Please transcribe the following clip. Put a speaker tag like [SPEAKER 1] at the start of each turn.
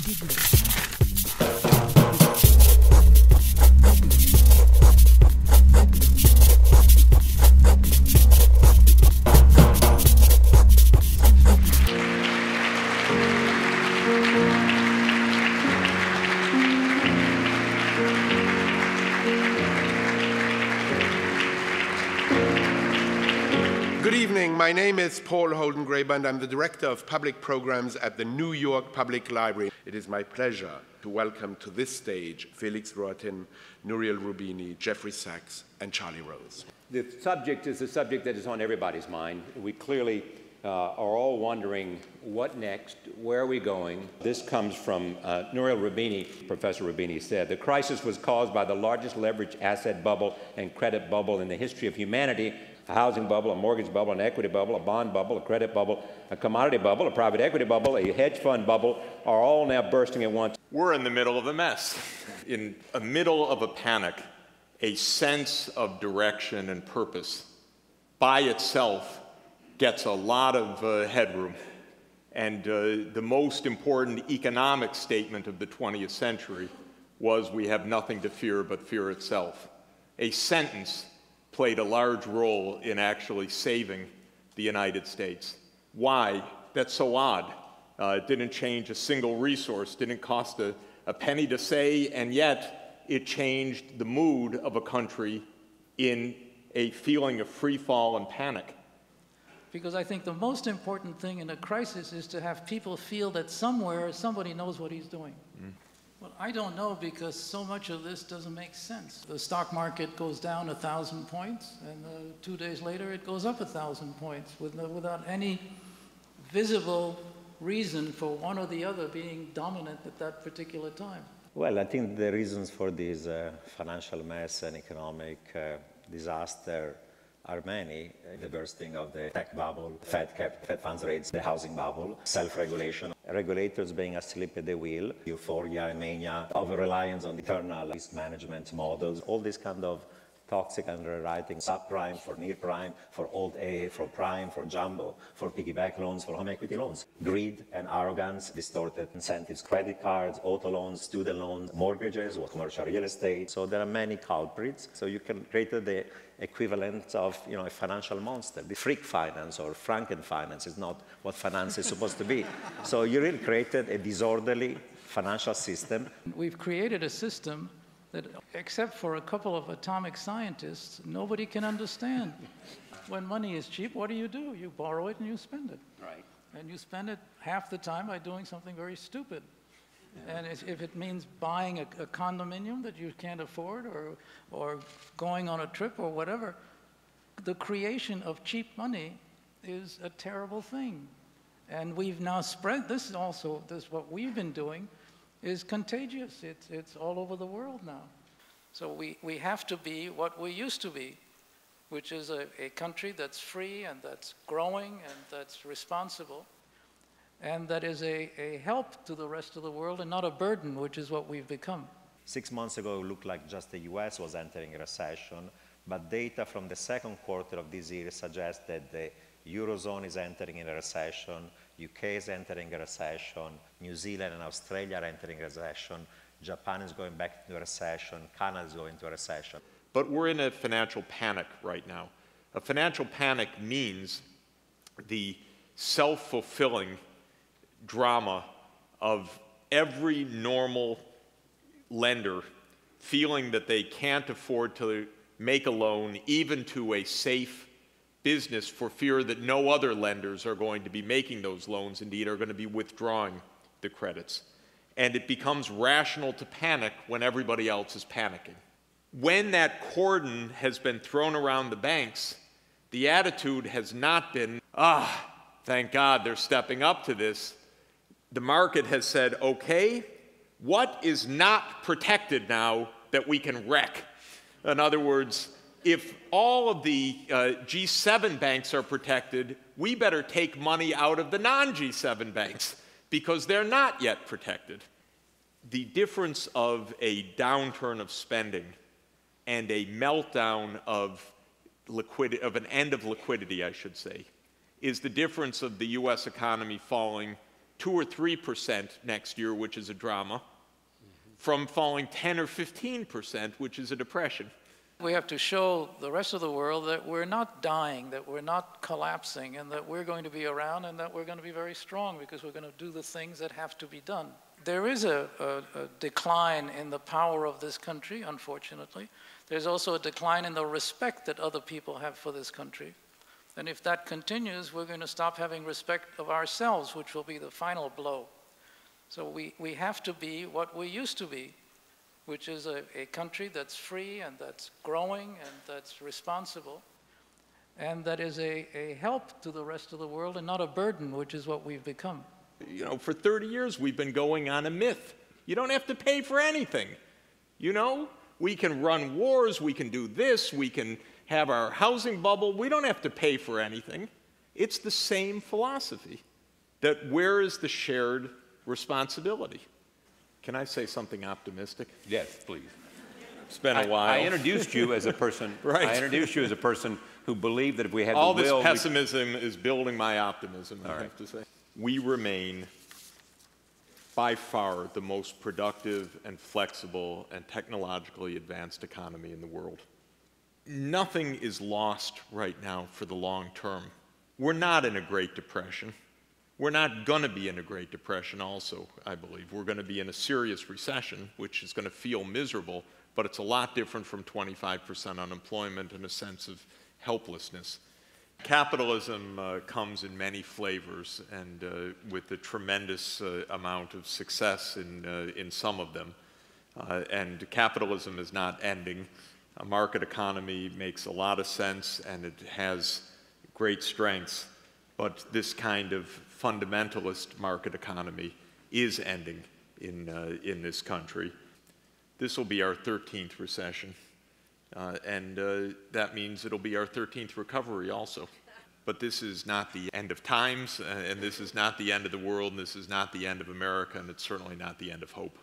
[SPEAKER 1] Good evening. My name is Paul Holden-Graber. I'm the Director of Public Programs at the New York Public Library. It is my pleasure to welcome to this stage Felix, Rohatyn, Nouriel, Roubini, Jeffrey Sachs, and Charlie Rose.
[SPEAKER 2] The subject is a subject that is on everybody's mind. We clearly are all wondering what next, where are we going? This comes from Nouriel Roubini. Professor Roubini said, the crisis was caused by the largest leveraged asset bubble and credit bubble in the history of humanity. A housing bubble, a mortgage bubble, an equity bubble, a bond bubble, a credit bubble, a commodity bubble, a private equity bubble, a hedge fund bubble are all now bursting at once.
[SPEAKER 3] We're in the middle of a mess. In the middle of a panic, a sense of direction and purpose by itself gets a lot of headroom. And the most important economic statement of the 20th century was, we have nothing to fear but fear itself. A sentence played a large role in actually saving the United States. Why? That's so odd. It didn't change a single resource, didn't cost a penny to say, and yet it changed the mood of a country in a feeling of free fall and panic.
[SPEAKER 4] Because I think the most important thing in a crisis is to have people feel that somewhere somebody knows what he's doing. Well, I don't know, because so much of this doesn't make sense. The stock market goes down 1,000 points, and 2 days later it goes up 1,000 points without any visible reason for one or the other being dominant at that particular time.
[SPEAKER 5] Well, I think the reasons for this financial mess and economic disaster are many. The bursting of the tech bubble, Fed funds rates, the housing bubble, self-regulation, regulators being asleep at the wheel, euphoria and mania, over-reliance on internal risk management models, all these kind of toxic underwriting, subprime for near prime, for old A, for prime, for jumbo, for piggyback loans, for home equity loans. Greed and arrogance, distorted incentives, credit cards, auto loans, student loans, mortgages, or commercial real estate. So there are many culprits. So you can create the equivalent of, a financial monster. The freak finance or Frankenfinance is not what finance is supposed to be. So you really created a disorderly financial system.
[SPEAKER 4] We've created a system that, except for a couple of atomic scientists, nobody can understand. When money is cheap, what do? You borrow it and you spend it.
[SPEAKER 2] Right.
[SPEAKER 4] And you spend it half the time by doing something very stupid. Yeah. And if it means buying a condominium that you can't afford, or going on a trip or whatever, the creation of cheap money is a terrible thing. And we've now spread this also, what we've been doing is contagious. It's all over the world now. So we have to be what we used to be, which is a country that's free and that's growing and that's responsible, and that is a help to the rest of the world and not a burden, which is what we've become.
[SPEAKER 5] 6 months ago, it looked like just the US was entering a recession, but data from the second quarter of this year suggests that the Eurozone is entering in a recession, UK is entering a recession, New Zealand and Australia are entering a recession, Japan is going back into a recession, Canada is going into a recession.
[SPEAKER 3] But we're in a financial panic right now. A financial panic means the self-fulfilling drama of every normal lender feeling that they can't afford to make a loan, even to a safe business, for fear that no other lenders are going to be making those loans, indeed are going to be withdrawing the credits. And it becomes rational to panic when everybody else is panicking. When that cordon has been thrown around the banks, the attitude has not been, thank God they're stepping up to this. The market has said, okay, what is not protected now that we can wreck? In other words, if all of the G7 banks are protected, we better take money out of the non-G7 banks, because they're not yet protected. The difference of a downturn of spending and a meltdown of liquidity, of an end of liquidity, I should say, is the difference of the US economy falling 2 or 3% next year, which is a drama, from falling 10 or 15%, which is a depression.
[SPEAKER 4] We have to show the rest of the world that we're not dying, that we're not collapsing, and that we're going to be around and that we're going to be very strong because we're going to do the things that have to be done. There is a decline in the power of this country, unfortunately. There's also a decline in the respect that other people have for this country. And if that continues, we're going to stop having respect of ourselves, which will be the final blow. So we have to be what we used to be, which is a country that's free and that's growing and that's responsible and that is a help to the rest of the world and not a burden, which is what we've become.
[SPEAKER 3] You know, for 30 years we've been going on a myth. You don't have to pay for anything. You know, we can run wars, we can do this, we can have our housing bubble. We don't have to pay for anything. It's the same philosophy, that where is the shared responsibility? Can I say something optimistic?
[SPEAKER 2] Yes, please.
[SPEAKER 3] It's been a while.
[SPEAKER 2] I introduced you as a person.
[SPEAKER 3] Right.
[SPEAKER 2] I introduced you as a person who believed that if we had
[SPEAKER 3] all
[SPEAKER 2] the will,
[SPEAKER 3] this pessimism is building my optimism, I have to say. We remain by far the most productive and flexible and technologically advanced economy in the world. Nothing is lost right now for the long term. We're not in a Great Depression. We're not going to be in a Great Depression also, I believe. We're going to be in a serious recession, which is going to feel miserable, but it's a lot different from 25% unemployment and a sense of helplessness. Capitalism comes in many flavors and with a tremendous amount of success in some of them. And capitalism is not ending. A market economy makes a lot of sense and it has great strengths, but this kind of fundamentalist market economy is ending in this country. This will be our 13th recession, and that means it'll be our 13th recovery also. But this is not the end of times, and this is not the end of the world, and this is not the end of America, and it's certainly not the end of hope.